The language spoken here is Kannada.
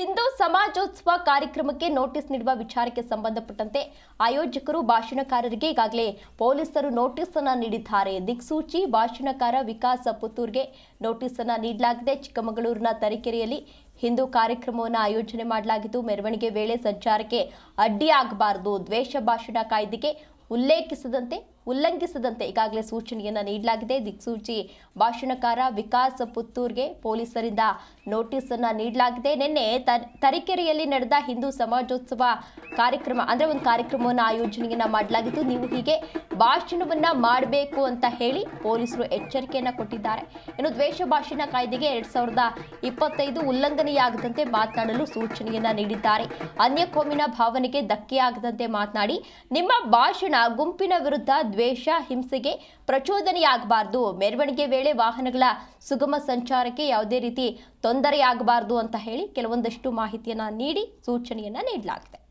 ಹಿಂದೂ ಸಮಾಜೋತ್ಸವ ಕಾರ್ಯಕ್ರಮಕ್ಕೆ ನೋಟಿಸ್ ನೀಡುವ ವಿಚಾರಕ್ಕೆ ಸಂಬಂಧಪಟ್ಟಂತೆ ಆಯೋಜಕರು ಭಾಷಣಕಾರರಿಗೆ ಈಗಾಗಲೇ ಪೊಲೀಸರು ನೋಟಿಸ್ ಅನ್ನು ನೀಡಿದ್ದಾರೆ. ದಿಕ್ಸೂಚಿ ಭಾಷಣಕಾರ ವಿಕಾಸ್ ಪುತ್ತೂರ್ಗೆ ನೋಟಿಸ್ ಅನ್ನು ನೀಡಲಾಗಿದೆ. ಚಿಕ್ಕಮಗಳೂರಿನ ತರೀಕೆರೆಯಲ್ಲಿ ಹಿಂದೂ ಕಾರ್ಯಕ್ರಮವನ್ನು ಆಯೋಜನೆ ಮಾಡಲಾಗಿದ್ದು, ಮೆರವಣಿಗೆ ವೇಳೆ ಸಂಚಾರಕ್ಕೆ ಅಡ್ಡಿಯಾಗಬಾರದು, ದ್ವೇಷ ಭಾಷಣ ಕಾಯ್ದೆಗೆ ಉಲ್ಲಂಘಿಸದಂತೆ ಈಗಾಗಲೇ ಸೂಚನೆಯನ್ನು ನೀಡಲಾಗಿದೆ. ದಿಕ್ಸೂಚಿ ಭಾಷಣಕಾರ ವಿಕಾಸ್ ಪುತ್ತೂರ್ಗೆ ಪೊಲೀಸರಿಂದ ನೋಟಿಸ್ ಅನ್ನು ನೀಡಲಾಗಿದೆ. ನಿನ್ನೆ ತರೀಕೆರೆಯಲ್ಲಿ ನಡೆದ ಹಿಂದೂ ಸಮಾಜೋತ್ಸವ ಕಾರ್ಯಕ್ರಮ ಒಂದು ಕಾರ್ಯಕ್ರಮವನ್ನು ಆಯೋಜನೆಯನ್ನ ಮಾಡಲಾಗಿತ್ತು. ನೀವು ಹೀಗೆ ಭಾಷಣವನ್ನ ಮಾಡಬೇಕು ಅಂತ ಹೇಳಿ ಪೊಲೀಸರು ಎಚ್ಚರಿಕೆಯನ್ನ ಕೊಟ್ಟಿದ್ದಾರೆ. ಇನ್ನು ದ್ವೇಷ ಭಾಷಣ ಕಾಯ್ದೆಗೆ 2025 ಉಲ್ಲಂಘನೆಯಾಗದಂತೆ ಮಾತನಾಡಲು ಸೂಚನೆಯನ್ನ ನೀಡಿದ್ದಾರೆ. ಅನ್ಯ ಕೋಮಿನ ಭಾವನೆಗೆ ಧಕ್ಕೆಯಾಗದಂತೆ ಮಾತನಾಡಿ, ನಿಮ್ಮ ಭಾಷಣ ಗುಂಪಿನ ವಿರುದ್ಧ ದ್ವೇಷ, ಹಿಂಸೆಗೆ ಪ್ರಚೋದನೆಯಾಗಬಾರದು, ಮೆರವಣಿಗೆ ವೇಳೆ ವಾಹನಗಳ ಸುಗಮ ಸಂಚಾರಕ್ಕೆ ಯಾವುದೇ ರೀತಿ ತೊಂದರೆಯಾಗಬಾರದು ಅಂತ ಹೇಳಿ ಕೆಲವೊಂದಷ್ಟು ಮಾಹಿತಿಯನ್ನ ನೀಡಿ ಸೂಚನೆಯನ್ನ ನೀಡಲಾಗಿದೆ.